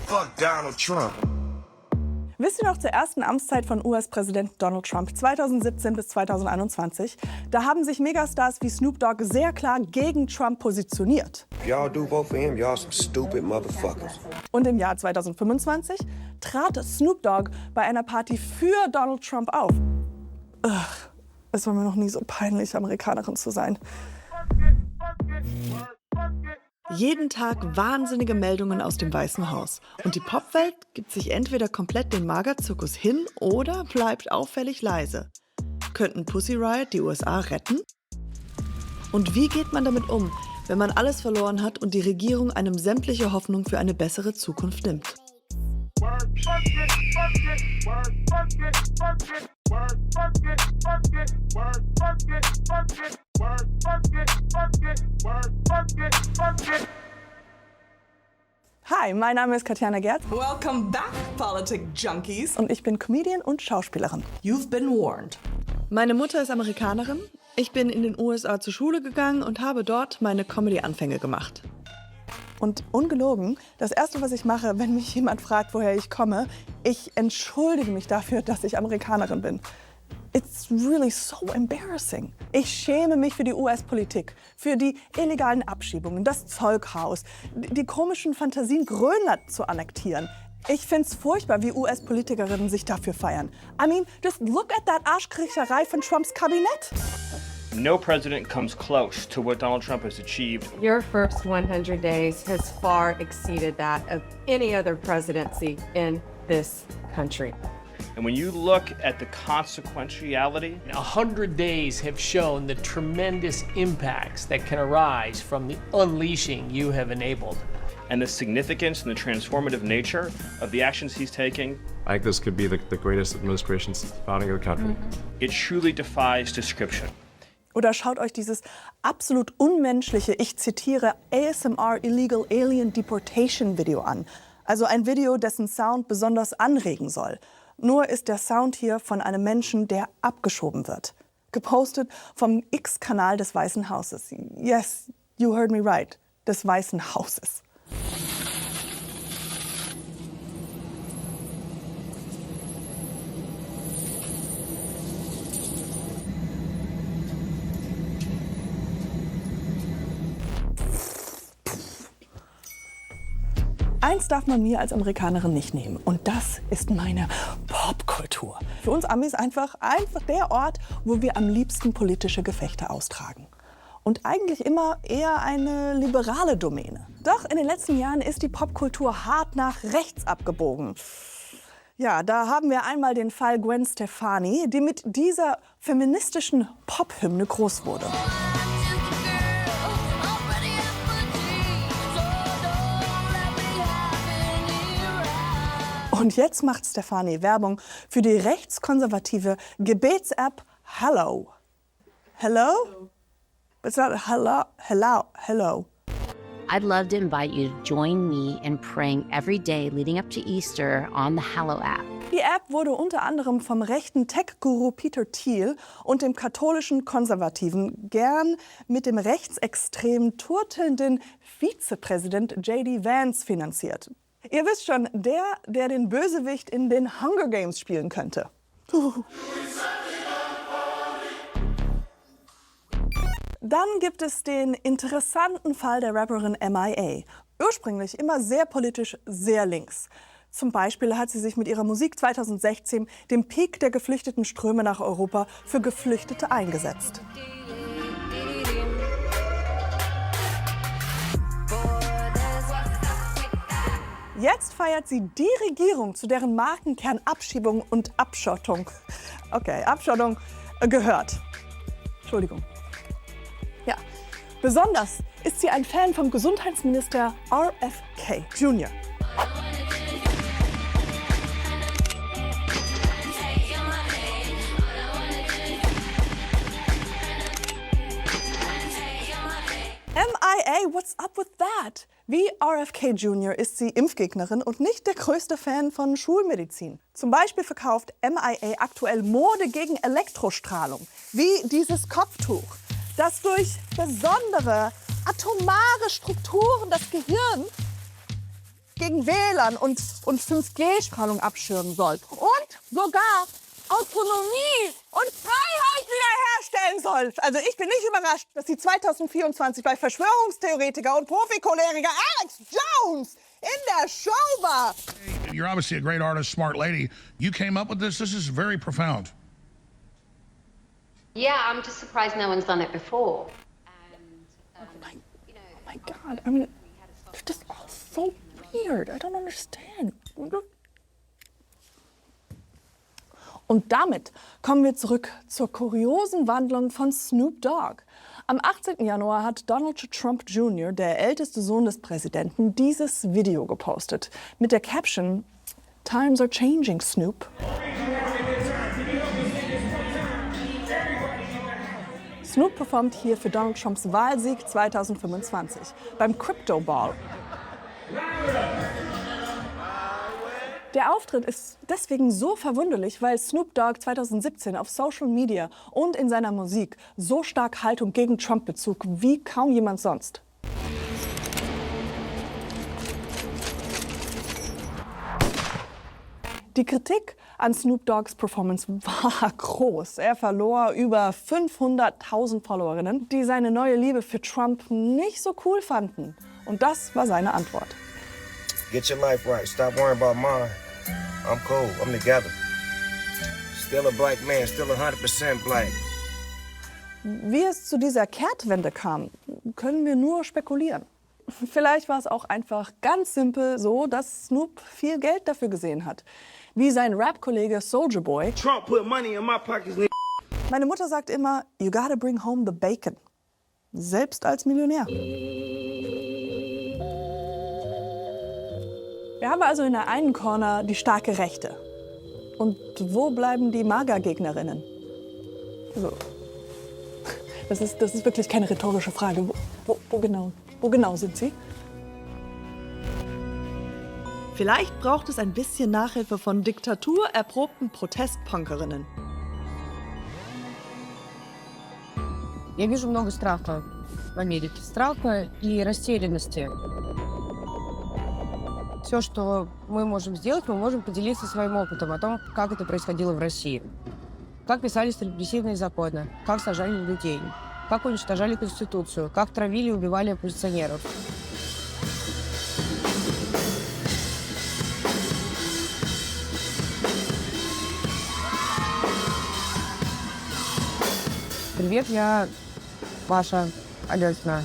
Fuck Donald Trump. Wisst ihr noch zur ersten Amtszeit von US-Präsident Donald Trump 2017 bis 2021? Da haben sich Megastars wie Snoop Dogg sehr klar gegen Trump positioniert. Y'all do vote for him, y'all some stupid motherfuckers. Und im Jahr 2025 trat Snoop Dogg bei einer Party für Donald Trump auf. Es war mir noch nie so peinlich, Amerikanerin zu sein. Jeden Tag wahnsinnige Meldungen aus dem Weißen Haus. Und die Popwelt gibt sich entweder komplett dem MAGA-Zirkus hin oder bleibt auffällig leise. Könnten Pussy Riot die USA retten? Und wie geht man damit um, wenn man alles verloren hat und die Regierung einem sämtliche Hoffnung für eine bessere Zukunft nimmt? Hi, mein Name ist Katjana Gerz. Welcome back, Politic Junkies. Und ich bin Comedian und Schauspielerin. You've been warned. Meine Mutter ist Amerikanerin. Ich bin in den USA zur Schule gegangen und habe dort meine Comedy-Anfänge gemacht. Und ungelogen, das Erste, was ich mache, wenn mich jemand fragt, woher ich komme, ich entschuldige mich dafür, dass ich Amerikanerin bin. It's really so embarrassing. Ich schäme mich für die US-Politik, für die illegalen Abschiebungen, das Zollchaos, die komischen Fantasien, Grönland zu annektieren. Ich find's furchtbar, wie US-Politikerinnen sich dafür feiern. I mean, just look at that Arschkriecherei von Trumps Kabinett. No president comes close to what Donald Trump has achieved. Your first 100 days has far exceeded that of any other presidency in this country. And when you look at the consequentiality, 100 days have shown the tremendous impacts that can arise from the unleashing you have enabled. and the significance and the transformative nature of the actions he's taking, I think this could be the greatest administration since the founding of the country. it truly defies description. Oder schaut euch dieses absolut unmenschliche, ich zitiere, ASMR Illegal Alien Deportation Video an. Also ein Video, dessen Sound besonders anregen soll. Nur ist der Sound hier von einem Menschen, der abgeschoben wird. Gepostet vom X-Kanal des Weißen Hauses. Yes, you heard me right. Des Weißen Hauses. Eins darf man mir als Amerikanerin nicht nehmen, und das ist meine Popkultur. Für uns Amis einfach der Ort, wo wir am liebsten politische Gefechte austragen. Und eigentlich immer eher eine liberale Domäne. Doch in den letzten Jahren ist die Popkultur hart nach rechts abgebogen. Ja, da haben wir einmal den Fall Gwen Stefani, die mit dieser feministischen Pophymne groß wurde. Und jetzt macht Stefani Werbung für die rechtskonservative Gebets-App Hello. Hello? It's not hello, hello, hello. I'd love to invite you to join me in praying every day leading up to Easter on the Hello app. Die App wurde unter anderem vom rechten Tech-Guru Peter Thiel und dem katholischen Konservativen, gern mit dem rechtsextremen turtelnden Vizepräsident J.D. Vance finanziert. Ihr wisst schon, der den Bösewicht in den Hunger Games spielen könnte. Dann gibt es den interessanten Fall der Rapperin MIA. Ursprünglich immer sehr politisch, sehr links. Zum Beispiel hat sie sich mit ihrer Musik 2016 dem Peak der geflüchteten Ströme nach Europa für Geflüchtete eingesetzt. Jetzt feiert sie die Regierung, zu deren Markenkern Abschiebung und Abschottung, Abschottung gehört. Entschuldigung. Ja, besonders ist sie ein Fan vom Gesundheitsminister RFK Jr. MIA, what's up with that? Wie RFK Jr. ist sie Impfgegnerin und nicht der größte Fan von Schulmedizin. Zum Beispiel verkauft MIA aktuell Mode gegen Elektrostrahlung, wie dieses Kopftuch, das durch besondere atomare Strukturen das Gehirn gegen WLAN und 5G-Strahlung abschirmen soll. Und sogar Autonomie und Freiheit wiederherstellen soll. Also ich bin nicht überrascht, dass sie 2024 bei Verschwörungstheoretiker und Profikoleriker Alex Jones in der Show war. You're obviously a great artist, smart lady. You came up with this. This is very profound. Yeah, I'm just surprised no one's done it before. Oh my God, I mean, it's just all so weird. I don't understand. Und damit kommen wir zurück zur kuriosen Wandlung von Snoop Dogg. Am 18. Januar hat Donald Trump Jr., der älteste Sohn des Präsidenten, dieses Video gepostet mit der Caption "Times are changing, Snoop." Snoop performt hier für Donald Trumps Wahlsieg 2025 beim Crypto Ball. Der Auftritt ist deswegen so verwunderlich, weil Snoop Dogg 2017 auf Social Media und in seiner Musik so stark Haltung gegen Trump bezog wie kaum jemand sonst. Die Kritik an Snoop Doggs Performance war groß. Er verlor über 500.000 Followerinnen, die seine neue Liebe für Trump nicht so cool fanden. Und das war seine Antwort. Get your life right. Stop worrying about mine. I'm cool. I'm together. Still a black man. Still 100% black. Wie es zu dieser Kehrtwende kam, können wir nur spekulieren. Vielleicht war es auch einfach ganz simpel so, dass Snoop viel Geld dafür gesehen hat. Wie sein Rap-Kollege Soulja Boy. Trump put money in my pockets. Meine Mutter sagt immer, you gotta bring home the bacon. Selbst als Millionär. Wir haben also in der einen Corner die starke Rechte. Und wo bleiben die MAGA-Gegnerinnen? Also, das ist wirklich keine rhetorische Frage. Wo genau sind sie? Vielleicht braucht es ein bisschen Nachhilfe von diktaturerprobten Protestpunkerinnen. Я вижу много страха в Америке. Страха и растерянности. Все, что мы можем сделать, мы можем поделиться своим опытом о том, как это происходило в России. Как писались репрессивные законы, как сажали людей, как уничтожали Конституцию, как травили и убивали оппозиционеров. Привет, я Маша Алёсина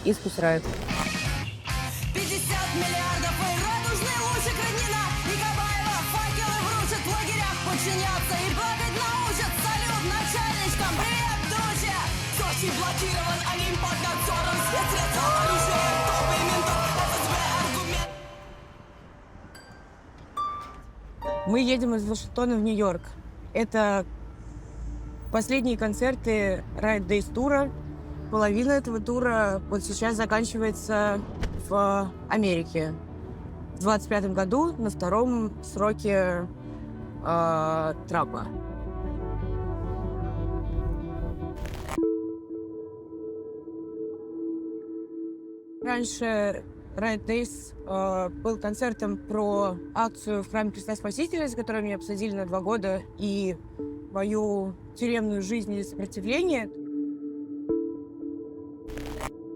из Pussy Riot. 50 миллиардов и радужный лучик Роднина и Кабаева факелы вручат в лагерях подчиняться и плакать научат. Салют начальничкам, привет, доча! Сочи блокирован, Олимп под надзором, спецсредства, оружие, топы ментов, ФСБ, аргумент. Мы едем из Вашингтона в Нью-Йорк. Это последние концерты Riot Days тура. Половина этого тура вот сейчас заканчивается в Америке. В 25-м году на втором сроке Трампа. Раньше Riot Days был концертом про акцию в храме Христа Спасителя, за которую меня посадили на 2 года, и мою тюремную жизнь и сопротивление.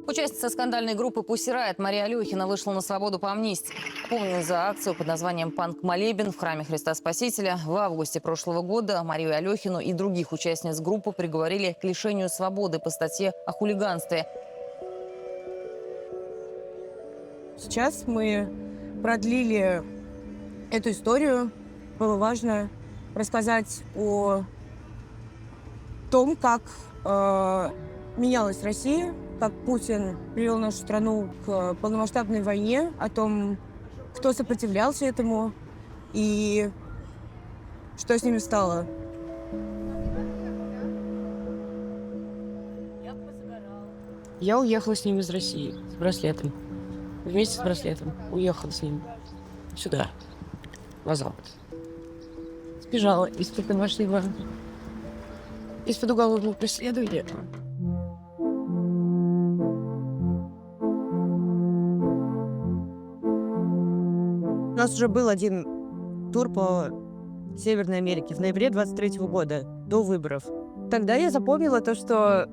Участница скандальной группы Pussy Riot Мария Алёхина вышла на свободу по амнистии. Помню за акцию под названием «Панк-молебен» в храме Христа Спасителя. В августе прошлого года Марию Алёхину и других участниц группы приговорили к лишению свободы по статье о хулиганстве. Сейчас мы продлили эту историю. Было важно рассказать о том, как менялась Россия, как Путин привел нашу страну к полномасштабной войне, о том, кто сопротивлялся этому и что с ними стало. Я уехала с ним из России с браслетом. Вместе с браслетом. Уехала с ним сюда, на Запад. Сбежала из-под домашнего, из-под уголовного преследования. У нас уже был один тур по Северной Америке в ноябре 23 года, до выборов. Тогда я запомнила то, что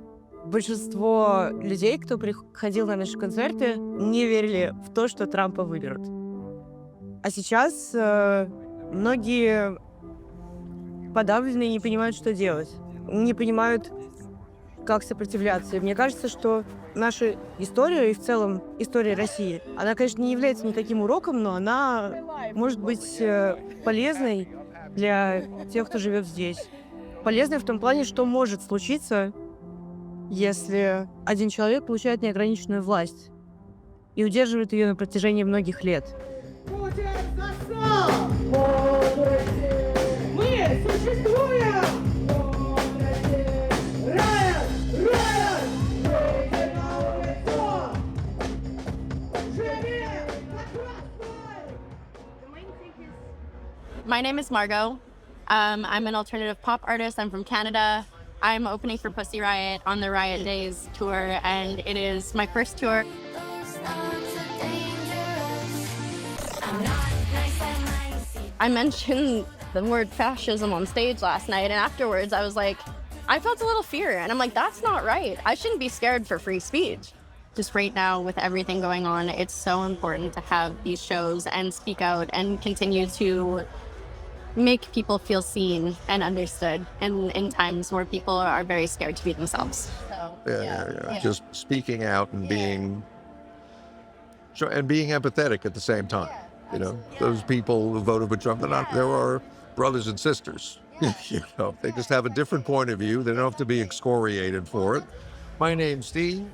большинство людей, кто приходил на наши концерты, не верили в то, что Трампа выберут. А сейчас многие подавлены и не понимают, что делать. Не понимают, как сопротивляться. И мне кажется, что наша история и в целом история России, она, конечно, не является никаким уроком, но она может быть полезной для тех, кто живет здесь. Полезной в том плане, что может случиться, если один человек получает неограниченную власть и удерживает ее на протяжении многих лет. Мы существуем! My name is Margot. I'm an alternative pop artist. I'm from Canada. I'm opening for Pussy Riot on the Riot Days tour, and it is my first tour. I mentioned the word fascism on stage last night, and afterwards I was like, I felt a little fear, and I'm like, that's not right. I shouldn't be scared for free speech. Just right now, with everything going on, it's so important to have these shows and speak out and continue to make people feel seen and understood in times where people are very scared to be themselves. So, Yeah. Just speaking out and being empathetic at the same time. You know, those people who voted for Trump, there are brothers and sisters. You know, they just have a different point of view. They don't have to be excoriated for it. My name's Steve.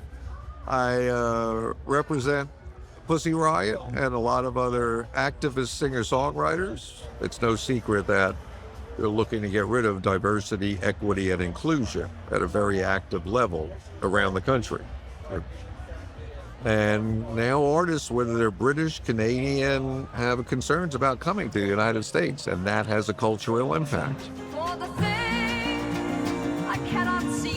I represent Pussy Riot and a lot of other activist singer-songwriters. It's no secret that they're looking to get rid of diversity, equity, and inclusion at a very active level around the country. And now artists, whether they're British, Canadian, have concerns about coming to the United States, and that has a cultural impact. For the thing I cannot see.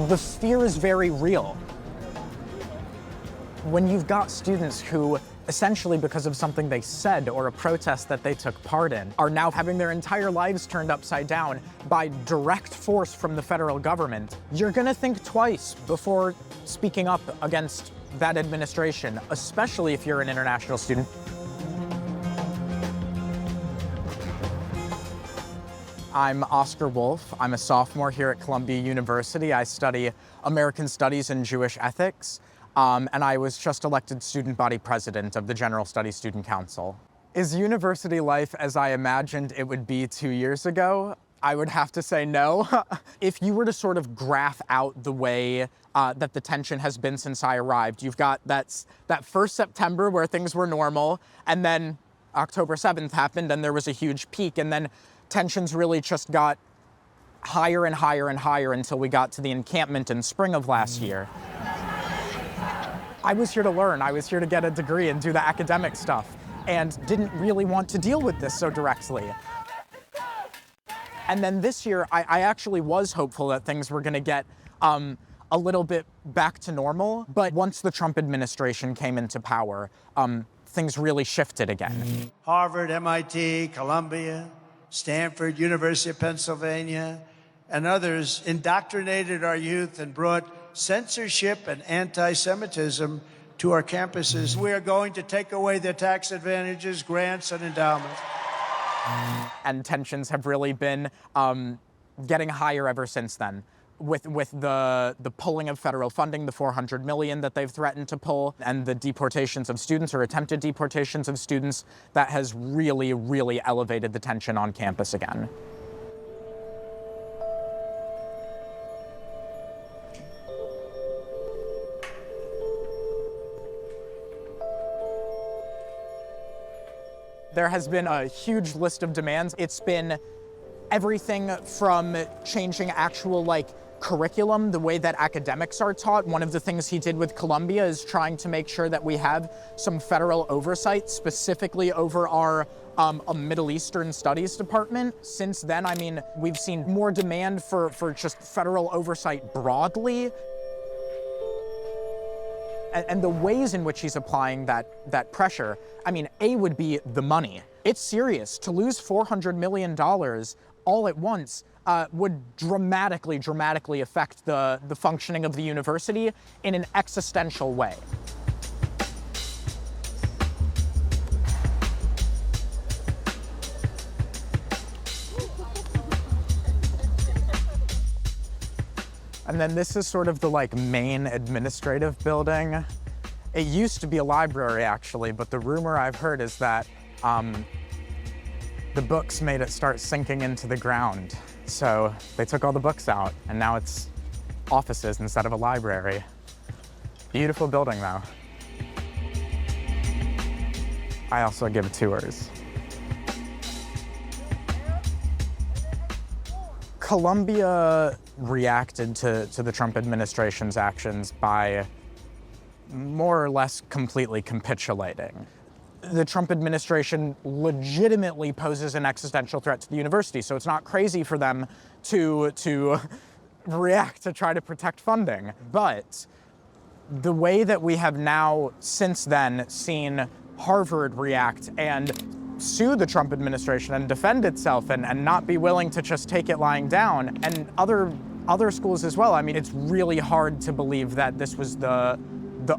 The fear is very real. When you've got students who, essentially because of something they said or a protest that they took part in, are now having their entire lives turned upside down by direct force from the federal government, you're gonna think twice before speaking up against that administration, especially if you're an international student. I'm Oscar Wolf. I'm a sophomore here at Columbia University. I study American Studies and Jewish Ethics, and I was just elected student body president of the General Studies Student Council. Is university life as I imagined it would be 2 years ago? I would have to say no. If you were to sort of graph out the way that the tension has been since I arrived, you've got that first September where things were normal, and then October 7th happened and there was a huge peak, and then tensions really just got higher and higher and higher until we got to the encampment in spring of last year. I was here to learn. I was here to get a degree and do the academic stuff, and didn't really want to deal with this so directly. And then this year, I actually was hopeful that things were gonna get a little bit back to normal, but once the Trump administration came into power, things really shifted again. Harvard, MIT, Columbia, Stanford, University of Pennsylvania, and others indoctrinated our youth and brought censorship and anti-Semitism to our campuses. We are going to take away their tax advantages, grants, and endowments. And tensions have really been getting higher ever since then. With the pulling of federal funding, the $400 million that they've threatened to pull, and the deportations of students or attempted deportations of students, that has really, really elevated the tension on campus again. There has been a huge list of demands. It's been everything from changing actual curriculum, the way that academics are taught. One of the things he did with Columbia is trying to make sure that we have some federal oversight specifically over our a Middle Eastern Studies department. Since then, I mean, we've seen more demand for just federal oversight broadly. And the ways in which he's applying that pressure, I mean, A would be the money. It's serious. To lose $400 million all at once would dramatically affect the functioning of the university in an existential way. And then this is sort of the main administrative building. It used to be a library actually, but the rumor I've heard is that the books made it start sinking into the ground. So they took all the books out and now it's offices instead of a library. Beautiful building though. I also give tours. Colombia reacted to the Trump administration's actions by more or less completely capitulating. The Trump administration legitimately poses an existential threat to the university, so it's not crazy for them to react to try to protect funding. But the way that we have now, since then, seen Harvard react and sue the Trump administration and defend itself and not be willing to just take it lying down, and other schools as well. I mean, it's really hard to believe that this was the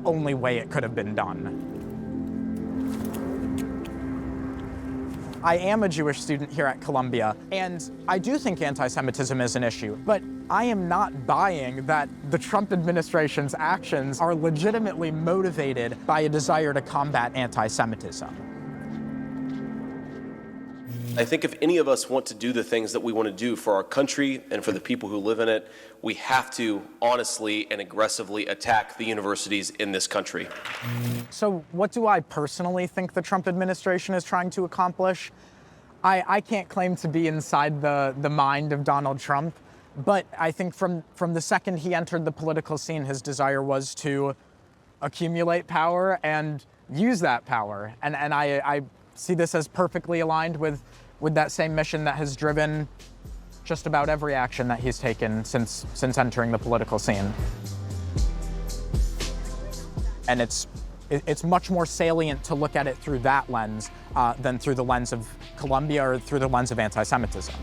only way it could have been done. I am a Jewish student here at Columbia, and I do think anti-Semitism is an issue, but I am not buying that the Trump administration's actions are legitimately motivated by a desire to combat anti-Semitism. I think if any of us want to do the things that we want to do for our country and for the people who live in it, we have to honestly and aggressively attack the universities in this country. So what do I personally think the Trump administration is trying to accomplish? I can't claim to be inside the mind of Donald Trump, but I think from the second he entered the political scene, his desire was to accumulate power and use that power. And I see this as perfectly aligned with that same mission that has driven just about every action that he's taken since entering the political scene. And it's much more salient to look at it through that lens than through the lens of Columbia or through the lens of anti-Semitism.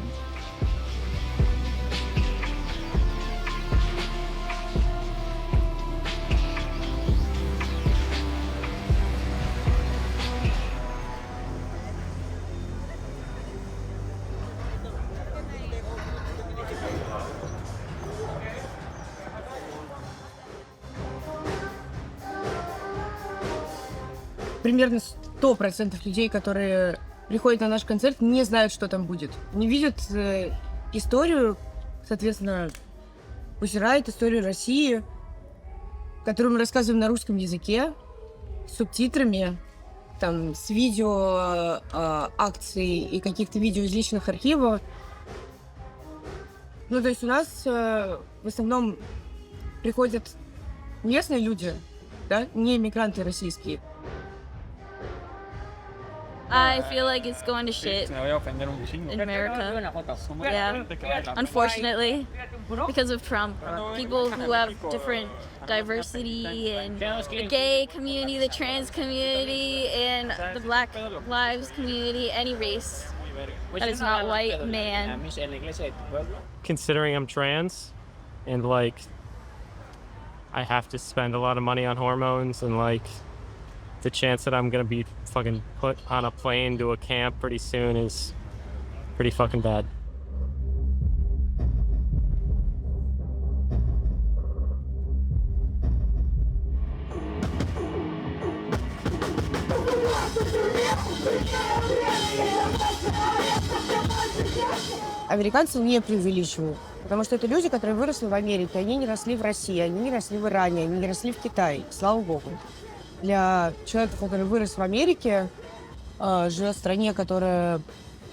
Примерно 100% людей, которые приходят на наш концерт, не знают, что там будет. Не видят историю, соответственно, Pussy Riot, историю России, которую мы рассказываем на русском языке, с субтитрами, там, с видео акций и каких-то видео из личных архивов. Ну, то есть у нас в основном приходят местные люди, да, не мигранты российские. I feel like it's going to shit in America. Yeah, unfortunately, because of Trump. People who have different diversity and the gay community, the trans community, and the Black Lives community, any race that is not white man. Considering I'm trans and I have to spend a lot of money on hormones and the chance that I'm gonna be fucking put on a plane to a camp pretty soon is pretty fucking bad. Американцы не преувеличивают, потому что это люди, которые выросли в Америке, они не росли в России, они не росли в Иране, они не росли в Китае, слава богу. Для человека, который вырос в Америке, живет в стране, которая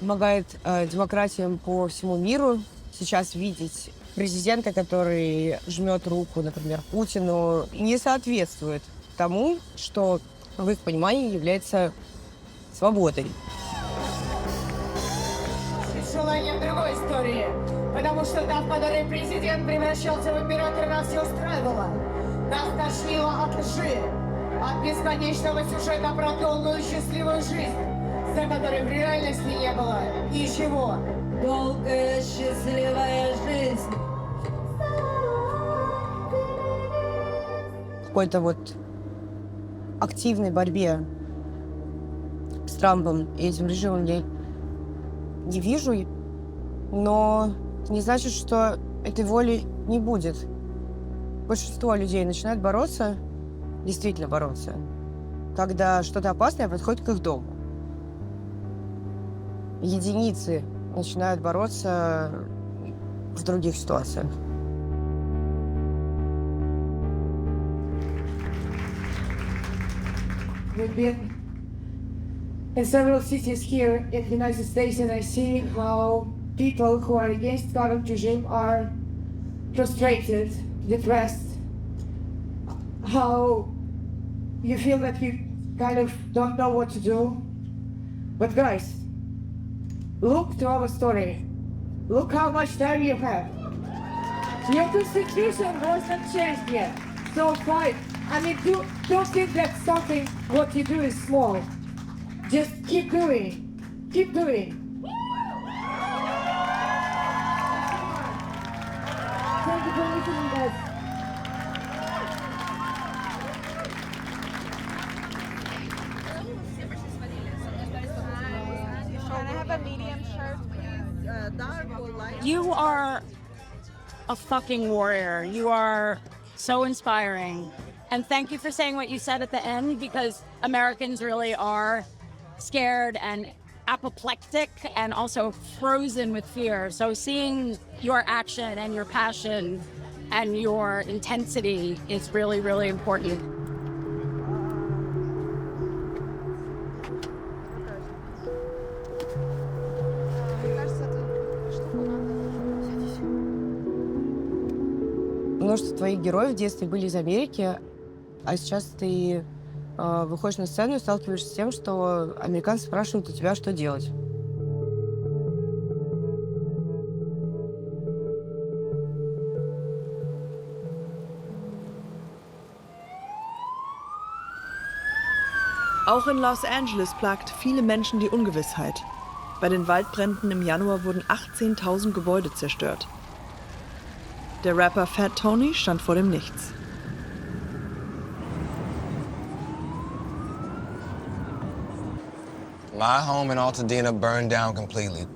помогает демократиям по всему миру, сейчас видеть президента, который жмет руку, например, Путину, не соответствует тому, что в их понимании является свободой. Желанием другой истории, потому что та, в которой президент превращался в императора, нас не устраивала. Нас тошнило от лжи, от бесконечного сюжета про долгую счастливую жизнь, за которой в реальности не было ничего. Долгая счастливая жизнь. Какой-то вот активной борьбе с Трампом и этим режимом я не вижу, но не значит, что этой воли не будет. Большинство людей начинают бороться, действительно бороться, когда что-то опасное подходит к их дому. Единицы начинают бороться в других ситуациях. We've been in several cities here in the United States, and I see how people who are against current regime are frustrated, depressed, how you feel that you kind of don't know what to do. But guys, look to our story. Look how much time you have. Your constitution wasn't changed yet, so fight. I mean, don't think that something, what you do is small. Just keep doing. Keep doing. Thank you for listening, guys. Can I have a medium shirt, please? Dark or light? You are a fucking warrior. You are so inspiring. And thank you for saying what you said at the end, because Americans really are scared and apoplectic and also frozen with fear. So seeing your action and your passion and your intensity is really, really important. Множество твоих героев в детстве были из Америки, а сейчас ты выходишь на сцену и сталкиваешься с тем, что американцы спрашивают у тебя, что делать. Auch in Los Angeles plagt viele Menschen die Ungewissheit. Bei den Waldbränden im Januar wurden 18.000 Gebäude zerstört. Der Rapper Fat Tony stand vor dem Nichts. My home in Altadena burned down completely.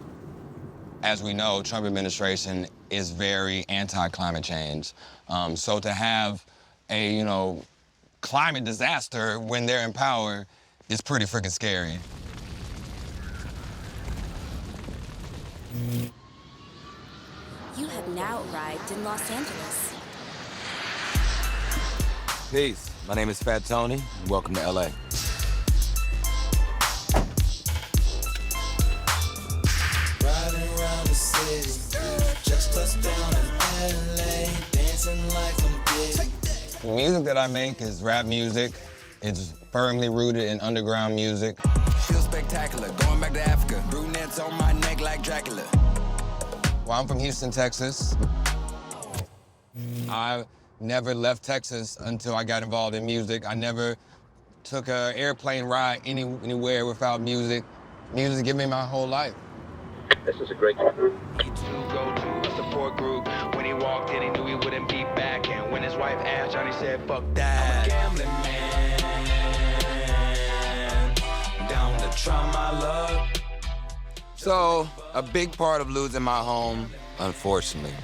As we know, Trump administration is very anti-climate change. So to have a, climate disaster when they're in power is pretty freaking scary. You have now arrived in Los Angeles. Peace. My name is Fat Tony, and welcome to LA. Riding around the city, just touched down in LA, dancing like I'm big. The music that I make is rap music. It's firmly rooted in underground music. Feel spectacular, going back to Africa. Brunettes on my neck like Dracula. Well, I'm from Houston, Texas. I never left Texas until I got involved in music. I never took an airplane ride anywhere without music. Music gave me my whole life. This is a great go to a support group. When he walked in, he knew he wouldn't be back. And when his wife asked, Johnny said, fuck that. I'm a gambling man, down to try my luck. So, a big part of losing my home, unfortunately,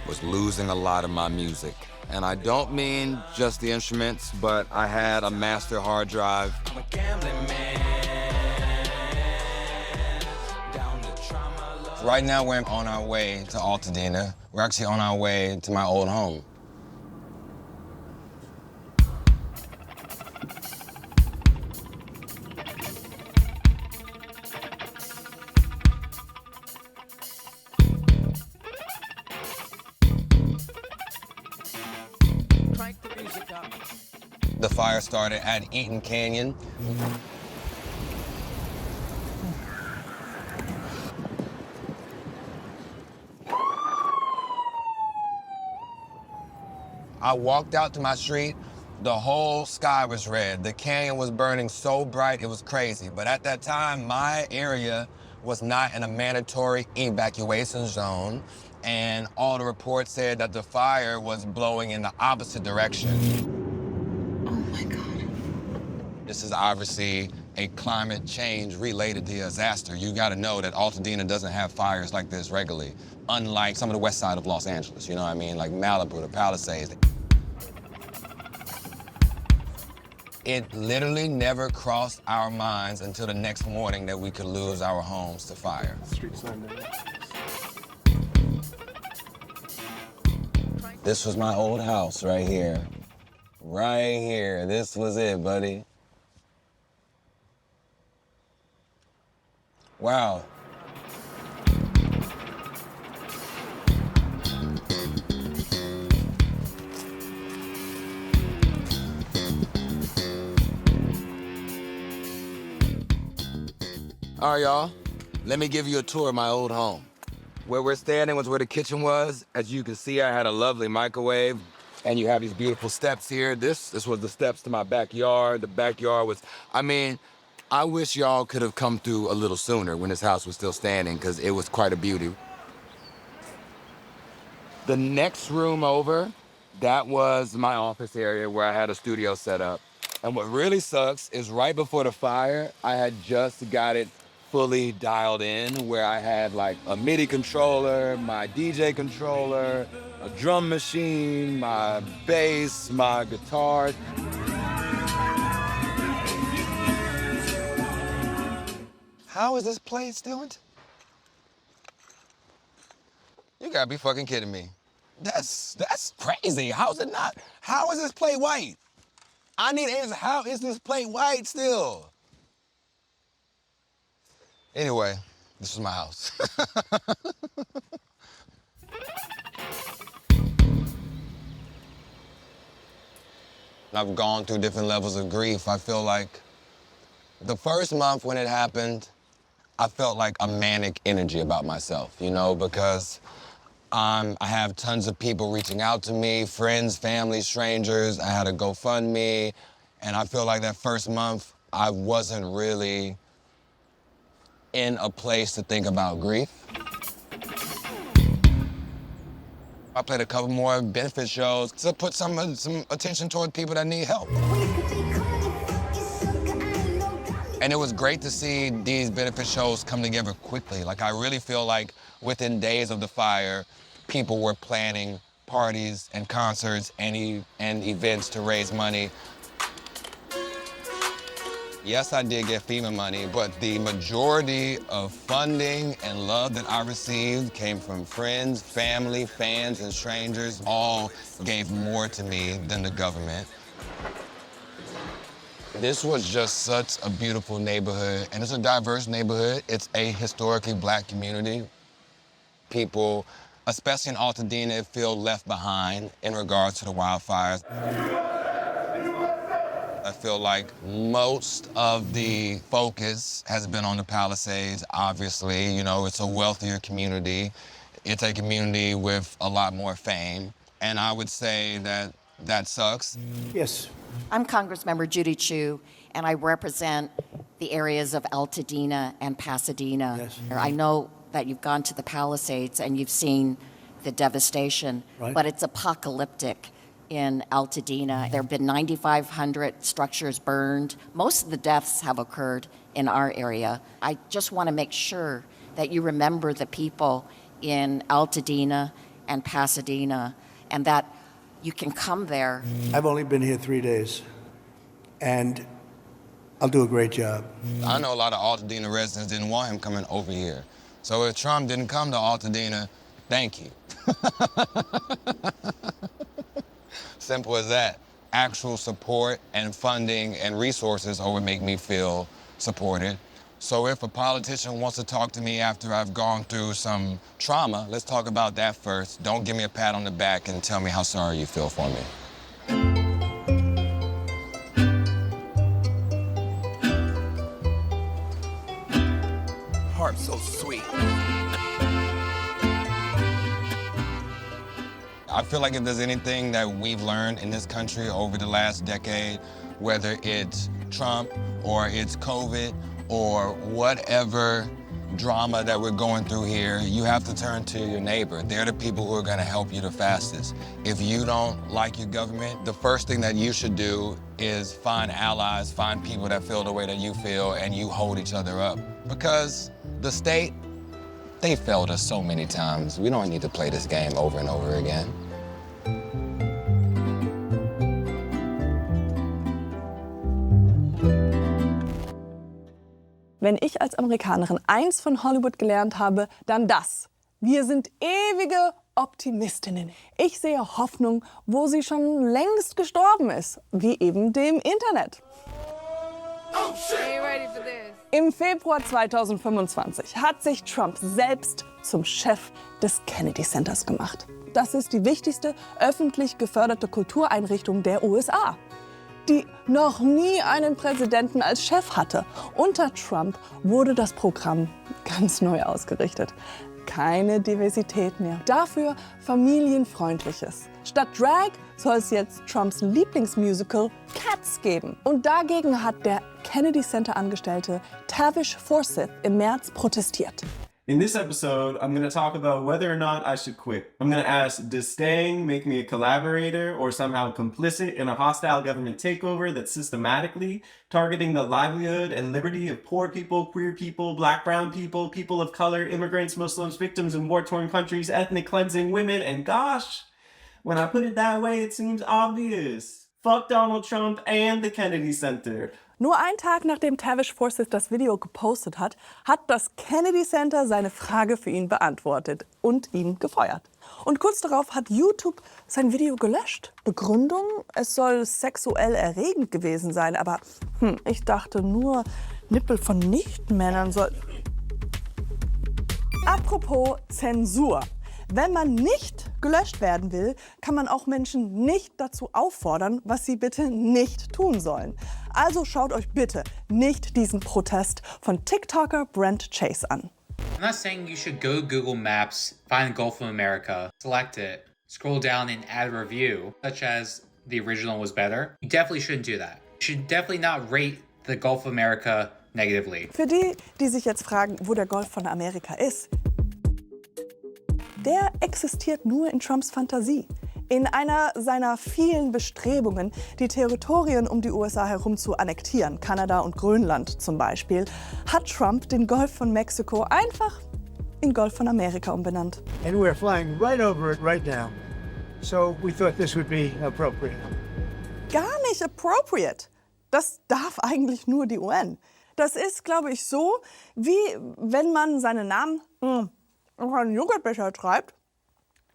was losing a lot of my music. And I don't mean just the instruments, but I had a master hard drive. I'm a gambling man. Right now, we're on our way to Altadena. We're actually on our way to my old home. fire started at Eaton Canyon. I walked out to my street, the whole sky was red. The canyon was burning so bright, it was crazy. But at that time, my area was not in a mandatory evacuation zone, and all the reports said that the fire was blowing in the opposite direction. Oh my God. This is obviously a climate change related disaster. You gotta know that Altadena doesn't have fires like this regularly, unlike some of the west side of Los Angeles, you know what I mean? Like Malibu, the Palisades. It literally never crossed our minds until the next morning that we could lose our homes to fire. This was my old house right here. Right here. This was it, buddy. Wow. All right, y'all, let me give you a tour of my old home. Where we're standing was where the kitchen was. As you can see, I had a lovely microwave, and you have these beautiful steps here. This was the steps to my backyard. The backyard was, I mean, I wish y'all could have come through a little sooner when this house was still standing, because it was quite a beauty. The next room over, that was my office area where I had a studio set up. And what really sucks is right before the fire, I had just got it fully dialed in, where I had like a MIDI controller, my DJ controller, a drum machine, my bass, my guitar. How is this plate still? You gotta be fucking kidding me. That's crazy. How is it not? How is this plate white? I need answers. How is this plate white still? Anyway, this is my house. I've gone through different levels of grief. I feel like the first month when it happened, I felt like a manic energy about myself, you know, because I have tons of people reaching out to me, friends, family, strangers. I had a GoFundMe, and I feel like that first month, I wasn't really in a place to think about grief. I played a couple more benefit shows to put some attention toward people that need help. And it was great to see these benefit shows come together quickly. Like, I really feel like within days of the fire, people were planning parties and concerts and events to raise money. Yes, I did get FEMA money, but the majority of funding and love that I received came from friends, family, fans, and strangers. All gave more to me than the government. This was just such a beautiful neighborhood, and it's a diverse neighborhood. It's a historically Black community. People, especially in Altadena, feel left behind in regards to the wildfires. I feel like most of the focus has been on the Palisades, obviously. You know, it's a wealthier community. It's a community with a lot more fame. And I would say that that sucks. Yes. I'm Congressmember Judy Chu, and I represent the areas of Altadena and Pasadena. Yes. I know that you've gone to the Palisades and you've seen the devastation, Right. but it's apocalyptic in Altadena. There have been 9,500 structures burned. Most of the deaths have occurred in our area. I just want to make sure that you remember the people in Altadena and Pasadena, and that you can come there. I've only been here 3 days, and I'll do a great job. I know a lot of Altadena residents didn't want him coming over here. So if Trump didn't come to Altadena, thank you. Simple as that. Actual support and funding and resources are what make me feel supported. So if a politician wants to talk to me after I've gone through some trauma, let's talk about that first. Don't give me a pat on the back and tell me how sorry you feel for me. heart so sweet. I feel like if there's anything that we've learned in this country over the last decade, whether it's Trump or it's COVID or whatever drama that we're going through here, you have to turn to your neighbor. They're the people who are going to help you the fastest. If you don't like your government, the first thing that you should do is find allies, find people that feel the way that you feel, and you hold each other up. Because the state, they failed us so many times. We don't need to play this game over and over again. Wenn ich als Amerikanerin eins von Hollywood gelernt habe, dann das. Wir sind ewige Optimistinnen. Ich sehe Hoffnung, wo sie schon längst gestorben ist, wie eben dem Internet. Im Februar 2025 hat sich Trump selbst zum Chef des Kennedy Centers gemacht. Das ist die wichtigste öffentlich geförderte Kultureinrichtung der USA, die noch nie einen Präsidenten als Chef hatte. Unter Trump wurde das Programm ganz neu ausgerichtet. Keine Diversität mehr. Dafür familienfreundliches. Statt Drag soll es jetzt Trumps Lieblingsmusical Cats geben. Und dagegen hat der Kennedy Center Angestellte Tavish Forsyth im März protestiert. In this episode, I'm going to talk about whether or not I should quit. I'm going to ask, does staying make me a collaborator or somehow complicit in a hostile government takeover that's systematically targeting the livelihood and liberty of poor people, queer people, black, brown people, people of color, immigrants, Muslims, victims in war-torn countries, ethnic cleansing, women, and gosh, when I put it that way, it seems obvious. Fuck Donald Trump and the Kennedy Center. Nur einen Tag nachdem Tavish Forsyth das Video gepostet hat, hat das Kennedy Center seine Frage für ihn beantwortet und ihn gefeuert. Und kurz darauf hat YouTube sein Video gelöscht. Begründung, es soll sexuell erregend gewesen sein, aber ich dachte nur, Nippel von Nichtmännern soll... Apropos Zensur. Wenn man nicht gelöscht werden will, kann man auch Menschen nicht dazu auffordern, was sie bitte nicht tun sollen. Also schaut euch bitte nicht diesen Protest von TikToker Brent Chase an. I'm not saying you should go to Google Maps, find the Gulf of America, select it, scroll down and add a review, such as the original was better. You definitely shouldn't do that. You should definitely not rate the Gulf of America negatively. Für die, die sich jetzt fragen, wo der Golf von Amerika ist, der existiert nur in Trumps Fantasie. In einer seiner vielen Bestrebungen, die Territorien um die USA herum zu annektieren, Kanada und Grönland zum Beispiel, hat Trump den Golf von Mexiko einfach in Golf von Amerika umbenannt. And we're flying right over it right now. So we thought this would be appropriate. Gar nicht appropriate. Das darf eigentlich nur die UN. Das ist, glaube ich, so, wie wenn man seinen Namen auf einen Joghurtbecher treibt,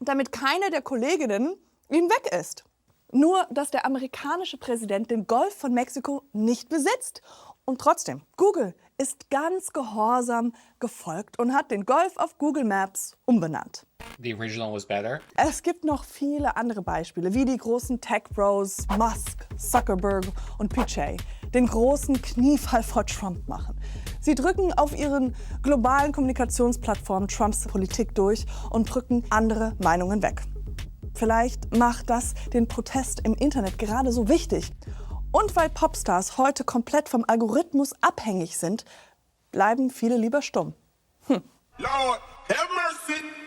damit keine der Kolleginnen ihn weg isst. Nur, dass der amerikanische Präsident den Golf von Mexiko nicht besitzt. Und trotzdem, Google ist ganz gehorsam gefolgt und hat den Golf auf Google Maps umbenannt. The original was better. Es gibt noch viele andere Beispiele, wie die großen Tech-Bros Musk, Zuckerberg und Pichai den großen Kniefall vor Trump machen. Sie drücken auf ihren globalen Kommunikationsplattformen Trumps Politik durch und drücken andere Meinungen weg. Vielleicht macht das den Protest im Internet gerade so wichtig. Und weil Popstars heute komplett vom Algorithmus abhängig sind, bleiben viele lieber stumm. Lord, have mercy.